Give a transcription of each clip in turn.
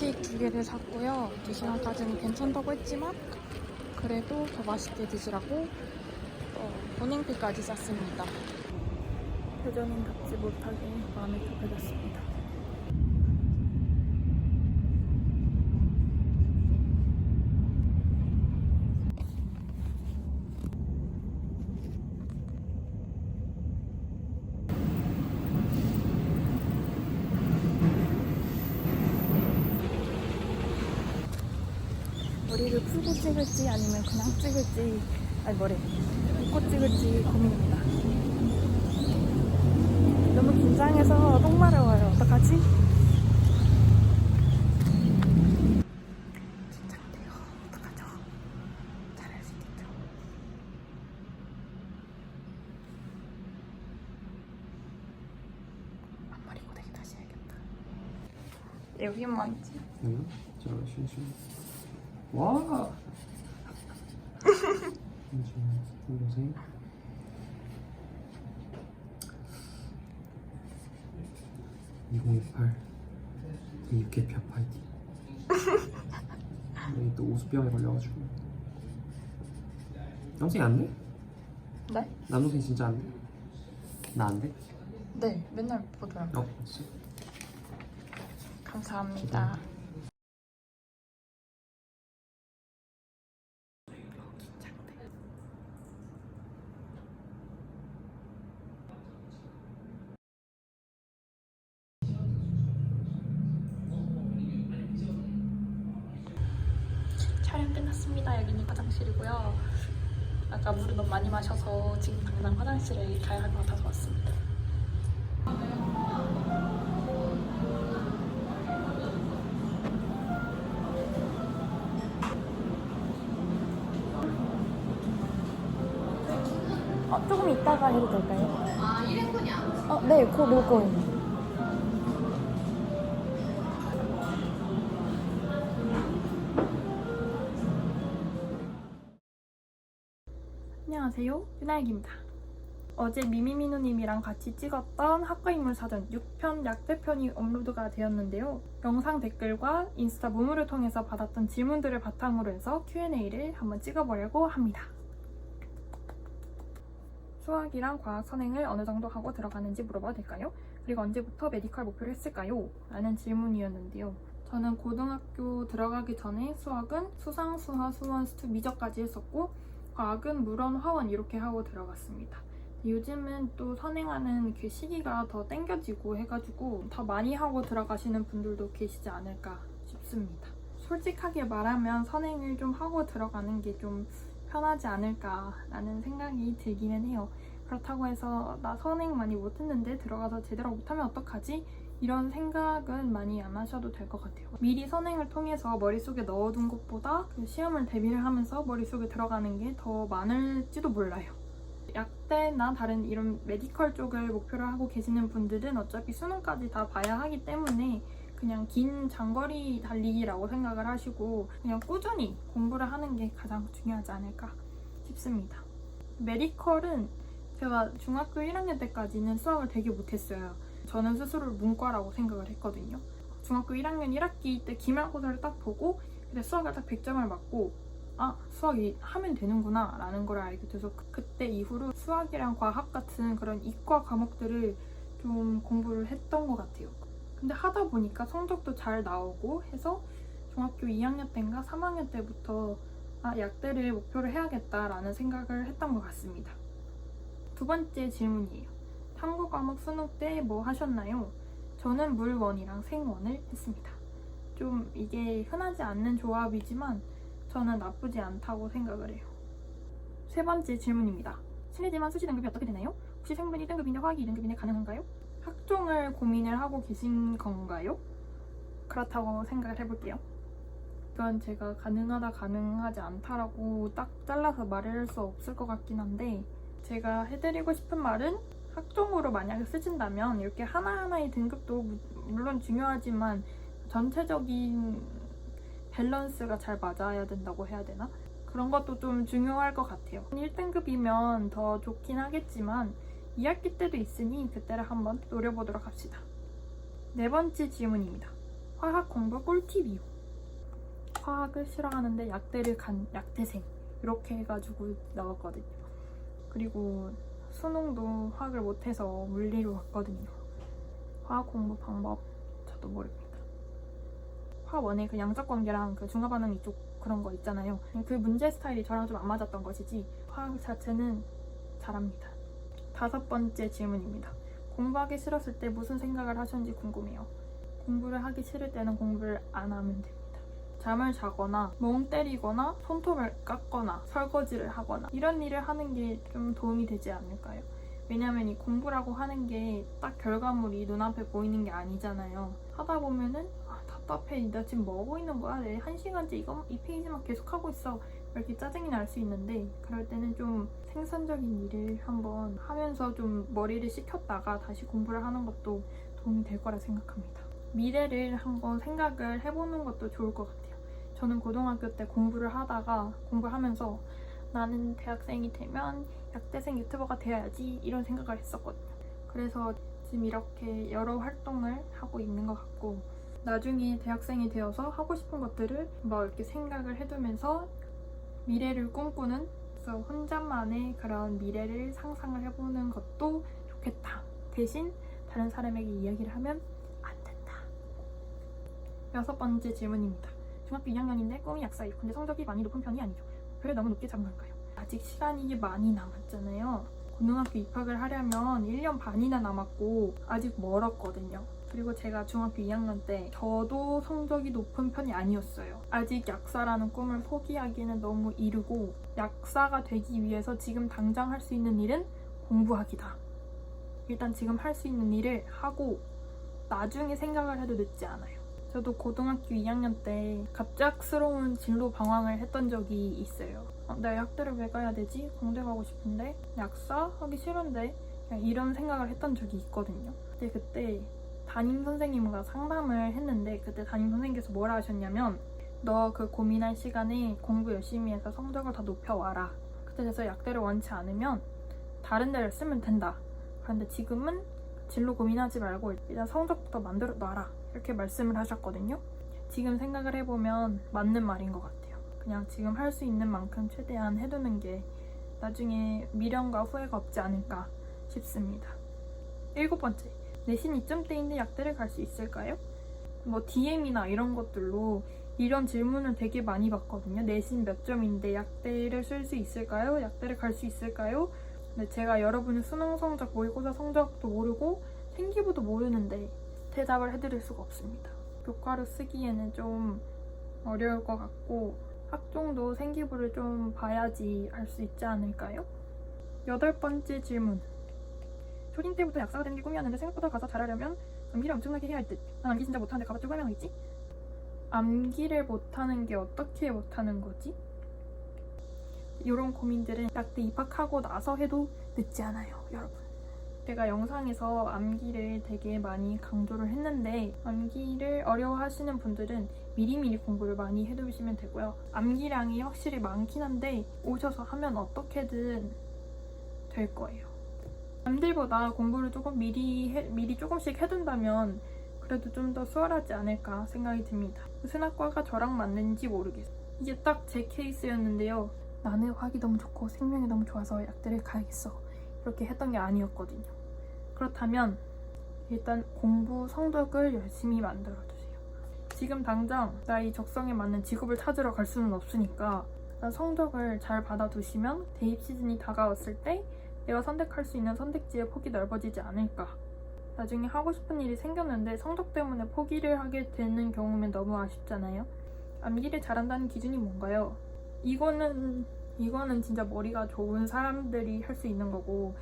스테이크 2개를 샀고요. 2시간까지는 괜찮다고 했지만 그래도 더 맛있게 드시라고 보냉피까지 샀습니다. 표정인답지 못하게 마음이 급해졌습니다. 머리를 풀고 찍을지 아니면 그냥 찍을지, 아니 머리 묶고 찍을지 고민입니다. 너무 긴장해서 똥 마려워요. 어떡하지? 긴장돼요. 어떡하죠? 잘할 수 있겠죠? 앞머리 고데기 다시 해야겠다. 여기만 있지? 응? 자, 쉬쉬. 와! 잠시만, 보세요. (2028) 육개피아 파이팅. 여기 또 오수병에 걸려가지고. 남동생 안 돼? 네? 남동생 진짜 안 돼? 나 안 돼? 네, 맨날 보더라고요. 진짜? 감사합니다. 촬영 끝났습니다. 여기는 화장실이고요. 아까 물을 너무 많이 마셔서 지금 당장 화장실에 가야 할 것 같아서 왔습니다. 조금 이따가 해도 될까요? 아, 1인분이야? 네, 그거 먹을 거예요. 안녕하세요, 유나익입니다. 어제 미미민우님이랑 같이 찍었던 학과인물사전 6편 약대편이 업로드가 되었는데요. 영상 댓글과 인스타 무무를 통해서 받았던 질문들을 바탕으로 해서 Q&A를 한번 찍어보려고 합니다. 수학이랑 과학 선행을 어느 정도 하고 들어가는지 물어봐도 될까요? 그리고 언제부터 메디컬 목표를 했을까요? 라는 질문이었는데요. 저는 고등학교 들어가기 전에 수학은 수상, 수화, 수원, 스투, 미적까지 했었고 과학은 물원, 화원 이렇게 하고 들어갔습니다. 요즘은 또 선행하는 그 시기가 더 땡겨지고 해가지고 더 많이 하고 들어가시는 분들도 계시지 않을까 싶습니다. 솔직하게 말하면 선행을 좀 하고 들어가는 게 좀 편하지 않을까라는 생각이 들기는 해요. 그렇다고 해서 나 선행 많이 못했는데 들어가서 제대로 못하면 어떡하지? 이런 생각은 많이 안 하셔도 될 것 같아요. 미리 선행을 통해서 머릿속에 넣어둔 것보다 그 시험을 대비를 하면서 머릿속에 들어가는 게 더 많을지도 몰라요. 약대나 다른 이런 메디컬 쪽을 목표로 하고 계시는 분들은 어차피 수능까지 다 봐야 하기 때문에 그냥 긴 장거리 달리기라고 생각을 하시고 그냥 꾸준히 공부를 하는 게 가장 중요하지 않을까 싶습니다. 메디컬은 제가 중학교 1학년 때까지는 수학을 되게 못했어요. 저는 스스로를 문과라고 생각을 했거든요. 중학교 1학년 1학기 때 기말고사를 딱 보고 그때 수학을 딱 100점을 맞고 아, 수학이 하면 되는구나 라는 걸 알게 돼서 그때 이후로 수학이랑 과학 같은 그런 이과 과목들을 좀 공부를 했던 것 같아요. 근데 하다 보니까 성적도 잘 나오고 해서 중학교 2학년 때인가 3학년 때부터 약대를 목표로 해야겠다라는 생각을 했던 것 같습니다. 두 번째 질문이에요. 탐구 과목 수능 때 뭐 하셨나요? 저는 물원이랑 생원을 했습니다. 좀 이게 흔하지 않는 조합이지만 저는 나쁘지 않다고 생각을 해요. 세 번째 질문입니다. 실례지만 수시 등급이 어떻게 되나요? 혹시 생분 1등급인데 화학이 2등급인데 가능한가요? 학종을 고민을 하고 계신 건가요? 그렇다고 생각을 해볼게요. 이건 제가 가능하다 가능하지 않다라고 딱 잘라서 말할 수 없을 것 같긴 한데 제가 해드리고 싶은 말은 학종으로 만약에 쓰신다면 이렇게 하나하나의 등급도 물론 중요하지만 전체적인 밸런스가 잘 맞아야 된다고 해야 되나? 그런 것도 좀 중요할 것 같아요. 1등급이면 더 좋긴 하겠지만 2학기 때도 있으니 그때를 한번 노려보도록 합시다. 네 번째 질문입니다. 화학 공부 꿀팁이요. 화학을 싫어하는데 약대를 간 약대생 이렇게 해가지고 나왔거든요. 그리고 수능도 화학을 못해서 물리로 왔거든요. 화학 공부 방법 저도 모릅니다. 화원의 그 양적 관계랑 그 중화 반응 이쪽 그런 거 있잖아요. 그 문제 스타일이 저랑 좀 안 맞았던 것이지 화학 자체는 잘합니다. 5번째 질문입니다. 공부하기 싫었을 때 무슨 생각을 하셨는지 궁금해요. 공부를 하기 싫을 때는 공부를 안 하면 됩니다. 잠을 자거나 멍 때리거나 손톱을 깎거나 설거지를 하거나 이런 일을 하는 게 좀 도움이 되지 않을까요? 왜냐면 이 공부라고 하는 게 딱 결과물이 눈앞에 보이는 게 아니잖아요. 하다 보면은 답답해. 나 지금 뭐 하고 있는 거야? 내 1시간째 이 페이지만 계속 하고 있어. 이렇게 짜증이 날 수 있는데 그럴 때는 좀 생산적인 일을 한번 하면서 좀 머리를 식혔다가 다시 공부를 하는 것도 도움이 될 거라 생각합니다. 미래를 한번 생각을 해보는 것도 좋을 것 같아요. 저는 고등학교 때 공부하면서 나는 대학생이 되면 약대생 유튜버가 되어야지 이런 생각을 했었거든요. 그래서 지금 이렇게 여러 활동을 하고 있는 것 같고 나중에 대학생이 되어서 하고 싶은 것들을 이렇게 생각을 해두면서 미래를 꿈꾸는 그래서 혼자만의 그런 미래를 상상을 해보는 것도 좋겠다. 대신 다른 사람에게 이야기를 하면 안 된다. 6번째 질문입니다. 중학교 2학년인데 꿈이 약사예요. 근데 성적이 많이 높은 편이 아니죠. 별을 너무 높게 잡은 걸까요? 아직 시간이 많이 남았잖아요. 고등학교 입학을 하려면 1년 반이나 남았고 아직 멀었거든요. 그리고 제가 중학교 2학년 때 저도 성적이 높은 편이 아니었어요. 아직 약사라는 꿈을 포기하기는 너무 이르고 약사가 되기 위해서 지금 당장 할 수 있는 일은 공부하기다. 일단 지금 할 수 있는 일을 하고 나중에 생각을 해도 늦지 않아요. 저도 고등학교 2학년 때 갑작스러운 진로 방황을 했던 적이 있어요. 나 약대를 왜 가야 되지? 공대 가고 싶은데 약사 하기 싫은데 그냥 이런 생각을 했던 적이 있거든요. 근데 그때 담임 선생님과 상담을 했는데 그때 담임 선생님께서 뭐라 하셨냐면 너 그 고민할 시간에 공부 열심히 해서 성적을 더 높여와라. 그때 돼서 약대를 원치 않으면 다른 데를 쓰면 된다. 그런데 지금은 진로 고민하지 말고 일단 성적부터 만들어 놔라. 이렇게 말씀을 하셨거든요. 지금 생각을 해보면 맞는 말인 것 같아요. 그냥 지금 할 수 있는 만큼 최대한 해두는 게 나중에 미련과 후회가 없지 않을까 싶습니다. 7번째. 내신 2점대인데 약대를 갈 수 있을까요? DM이나 이런 것들로 이런 질문을 되게 많이 받거든요. 내신 몇 점인데 약대를 쓸 수 있을까요? 약대를 갈 수 있을까요? 근데 제가 여러분의 수능 성적, 모의고사 성적도 모르고 생기부도 모르는데 대답을 해드릴 수가 없습니다. 교과로 쓰기에는 좀 어려울 것 같고 학종도 생기부를 좀 봐야지 알 수 있지 않을까요? 8번째 질문. 초딩 때부터 약사가 되는 게 꿈이었는데 생각보다 가서 잘하려면 암기를 엄청나게 해야 할 듯. 난 암기 진짜 못하는데 가봤자 설명하겠지? 암기를 못하는 게 어떻게 못하는 거지? 이런 고민들은 약대 입학하고 나서 해도 늦지 않아요, 여러분. 제가 영상에서 암기를 되게 많이 강조를 했는데 암기를 어려워하시는 분들은 미리미리 공부를 많이 해두시면 되고요. 암기량이 확실히 많긴 한데 오셔서 하면 어떻게든 될 거예요. 남들보다 공부를 조금 미리 조금씩 해둔다면 그래도 좀 더 수월하지 않을까 생각이 듭니다. 무슨 학과가 저랑 맞는지 모르겠어요. 이게 딱 제 케이스였는데요. 나는 화학이 너무 좋고 생명이 너무 좋아서 약대를 가야겠어. 이렇게 했던 게 아니었거든요. 그렇다면 일단 공부 성적을 열심히 만들어주세요. 지금 당장 나의 적성에 맞는 직업을 찾으러 갈 수는 없으니까 일단 성적을 잘 받아두시면 대입 시즌이 다가왔을 때 내가 선택할 수 있는 선택지의 폭이 넓어지지 않을까. 나중에 하고 싶은 일이 생겼는데 성적 때문에 포기를 하게 되는 경우면 너무 아쉽잖아요. 암기를 잘한다는 기준이 뭔가요? 이거는 진짜 머리가 좋은 사람들이 할 수 있는 거고,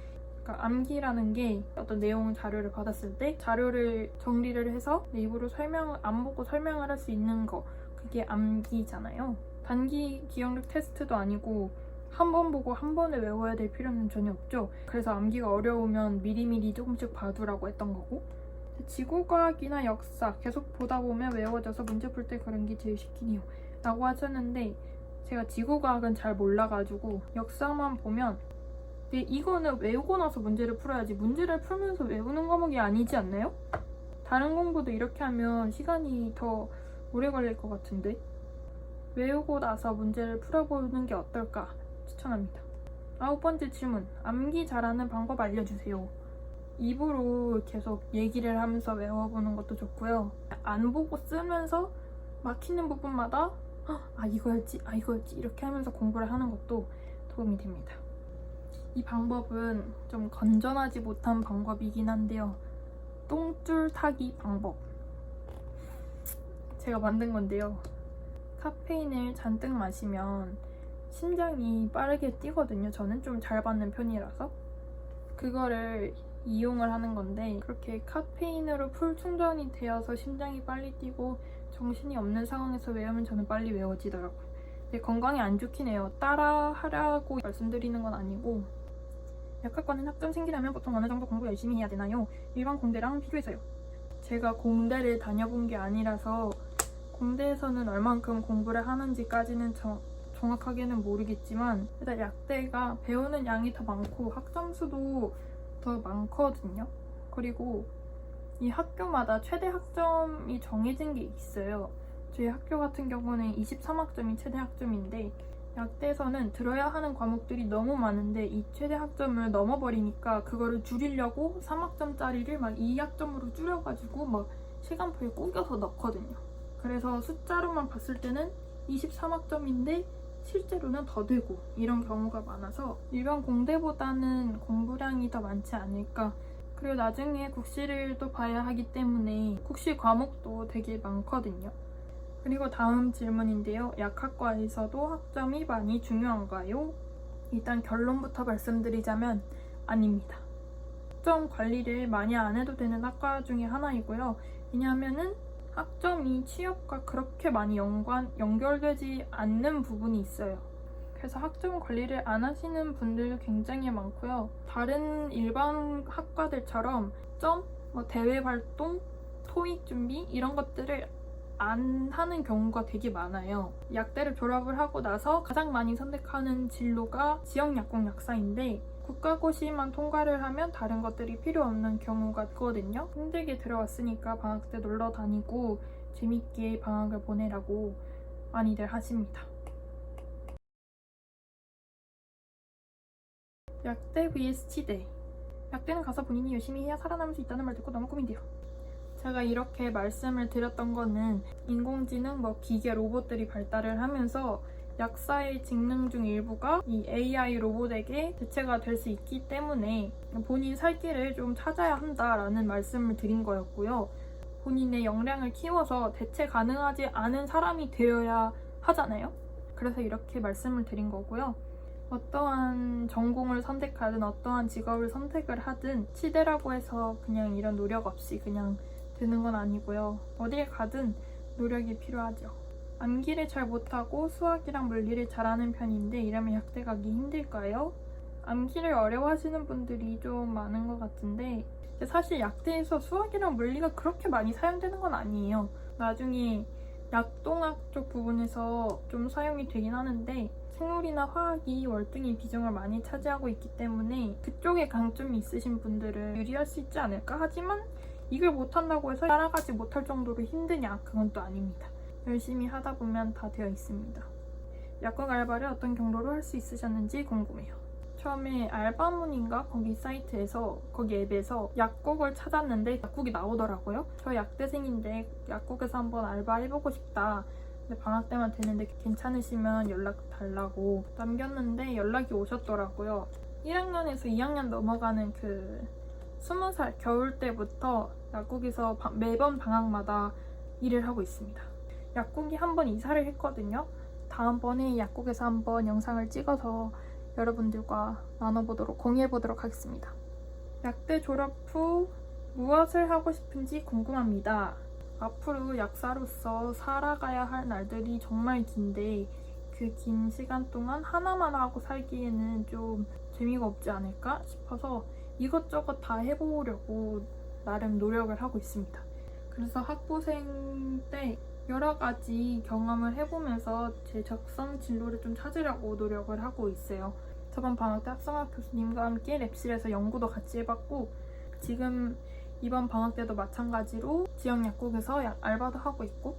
그러니까 암기라는 게 어떤 내용 자료를 받았을 때 자료를 정리를 해서 내 입으로 안 보고 설명을 할 수 있는 거, 그게 암기잖아요. 단기 기억력 테스트도 아니고 한 번 보고 한 번에 외워야 될 필요는 전혀 없죠. 그래서 암기가 어려우면 미리미리 조금씩 봐두라고 했던 거고, 지구과학이나 역사 계속 보다 보면 외워져서 문제 풀 때 그런 게 제일 쉽긴 해요 라고 하셨는데 제가 지구과학은 잘 몰라가지고 역사만 보면 이거는 외우고 나서 문제를 풀어야지 문제를 풀면서 외우는 과목이 아니지 않나요? 다른 공부도 이렇게 하면 시간이 더 오래 걸릴 것 같은데. 외우고 나서 문제를 풀어보는 게 어떨까 추천합니다. 9번째 질문. 암기 잘하는 방법 알려주세요. 입으로 계속 얘기를 하면서 외워보는 것도 좋고요. 안 보고 쓰면서 막히는 부분마다 이거였지 이렇게 하면서 공부를 하는 것도 도움이 됩니다. 이 방법은 좀 건전하지 못한 방법이긴 한데요. 똥줄 타기 방법. 제가 만든 건데요. 카페인을 잔뜩 마시면 심장이 빠르게 뛰거든요. 저는 좀 잘 받는 편이라서. 그거를 이용을 하는 건데, 그렇게 카페인으로 풀 충전이 되어서 심장이 빨리 뛰고 정신이 없는 상황에서 외우면 저는 빨리 외워지더라고요. 근데 건강에 안 좋긴 해요. 따라 하라고 말씀드리는 건 아니고. 약학과는 학점 생기려면 보통 어느 정도 공부 열심히 해야 되나요? 일반 공대랑 비교해서요. 제가 공대를 다녀본 게 아니라서 공대에서는 얼만큼 공부를 하는지까지는 정확하게는 모르겠지만, 일단 약대가 배우는 양이 더 많고 학점수도 더 많거든요. 그리고 이 학교마다 최대 학점이 정해진 게 있어요. 저희 학교 같은 경우는 23학점이 최대 학점인데, 약대에서는 들어야 하는 과목들이 너무 많은데 이 최대 학점을 넘어버리니까 그거를 줄이려고 3학점짜리를 막 2학점으로 줄여가지고 막 시간표에 꾸겨서 넣거든요. 그래서 숫자로만 봤을 때는 23학점인데 실제로는 더 되고 이런 경우가 많아서 일반 공대보다는 공부량이 더 많지 않을까. 그리고 나중에 국시를 또 봐야 하기 때문에 국시 과목도 되게 많거든요. 그리고 다음 질문인데요. 약학과에서도 학점이 많이 중요한가요? 일단 결론부터 말씀드리자면 아닙니다. 학점 관리를 많이 안 해도 되는 학과 중에 하나이고요. 왜냐하면은 학점이 취업과 그렇게 많이 연결되지 않는 부분이 있어요. 그래서 학점 관리를 안 하시는 분들도 굉장히 많고요. 다른 일반 학과들처럼 대외 활동, 토익 준비 이런 것들을 안 하는 경우가 되게 많아요. 약대를 졸업을 하고 나서 가장 많이 선택하는 진로가 지역약국 약사인데, 국가고시만 통과를 하면 다른 것들이 필요 없는 경우가 있거든요. 힘들게 들어왔으니까 방학 때 놀러 다니고 재밌게 방학을 보내라고 많이들 하십니다. 약대 vs 치대. 약대는 가서 본인이 열심히 해야 살아남을 수 있다는 말 듣고 너무 고민돼요. 제가 이렇게 말씀을 드렸던 거는 인공지능, 기계, 로봇들이 발달을 하면서 약사의 직능 중 일부가 이 AI 로봇에게 대체가 될 수 있기 때문에 본인 살 길을 좀 찾아야 한다라는 말씀을 드린 거였고요. 본인의 역량을 키워서 대체 가능하지 않은 사람이 되어야 하잖아요. 그래서 이렇게 말씀을 드린 거고요. 어떠한 전공을 선택하든 어떠한 직업을 선택을 하든 치대라고 해서 그냥 이런 노력 없이 그냥 되는 건 아니고요. 어딜 가든 노력이 필요하죠. 암기를 잘 못하고 수학이랑 물리를 잘하는 편인데 이러면 약대 가기 힘들까요? 암기를 어려워하시는 분들이 좀 많은 것 같은데, 사실 약대에서 수학이랑 물리가 그렇게 많이 사용되는 건 아니에요. 나중에 약동학 쪽 부분에서 좀 사용이 되긴 하는데 생물이나 화학이 월등히 비중을 많이 차지하고 있기 때문에 그쪽에 강점이 있으신 분들은 유리할 수 있지 않을까? 하지만 이걸 못한다고 해서 따라가지 못할 정도로 힘드냐? 그건 또 아닙니다. 열심히 하다 보면 다 되어 있습니다. 약국 알바를 어떤 경로로 할 수 있으셨는지 궁금해요. 처음에 알바문인가? 거기 사이트에서, 거기 앱에서 약국을 찾았는데 약국이 나오더라고요. 저 약대생인데 약국에서 한번 알바해보고 싶다. 근데 방학 때만 되는데 괜찮으시면 연락 달라고 남겼는데 연락이 오셨더라고요. 1학년에서 2학년 넘어가는 20살 겨울 때부터 약국에서 매번 방학마다 일을 하고 있습니다. 약국이 한번 이사를 했거든요. 다음번에 약국에서 한번 영상을 찍어서 여러분들과 공유해보도록 하겠습니다. 약대 졸업 후 무엇을 하고 싶은지 궁금합니다. 앞으로 약사로서 살아가야 할 날들이 정말 긴데 그 긴 시간 동안 하나만 하고 살기에는 좀 재미가 없지 않을까 싶어서 이것저것 다 해보려고 나름 노력을 하고 있습니다. 그래서 학부생 때 여러 가지 경험을 해보면서 제 적성 진로를 좀 찾으려고 노력을 하고 있어요. 저번 방학 때 합성학 교수님과 함께 랩실에서 연구도 같이 해봤고, 지금 이번 방학 때도 마찬가지로 지역 약국에서 알바도 하고 있고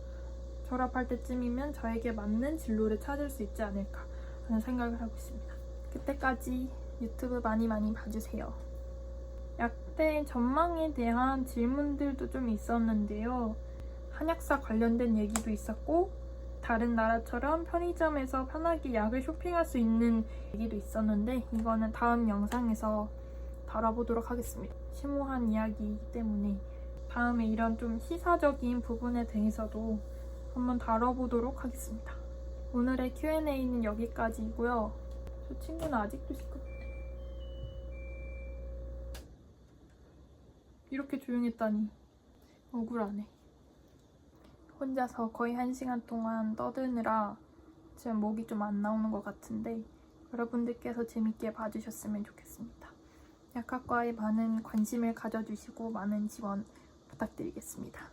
졸업할 때쯤이면 저에게 맞는 진로를 찾을 수 있지 않을까 하는 생각을 하고 있습니다. 그때까지 유튜브 많이 봐주세요. 약대 전망에 대한 질문들도 좀 있었는데요. 한약사 관련된 얘기도 있었고 다른 나라처럼 편의점에서 편하게 약을 쇼핑할 수 있는 얘기도 있었는데 이거는 다음 영상에서 다뤄보도록 하겠습니다. 심오한 이야기이기 때문에 다음에 이런 좀 시사적인 부분에 대해서도 한번 다뤄보도록 하겠습니다. 오늘의 Q&A는 여기까지이고요. 저 친구는 아직도 시끄럽대. 이렇게 조용했다니 억울하네. 혼자서 거의 1시간 동안 떠드느라 지금 목이 좀 안 나오는 것 같은데 여러분들께서 재밌게 봐주셨으면 좋겠습니다. 약학과에 많은 관심을 가져주시고 많은 지원 부탁드리겠습니다.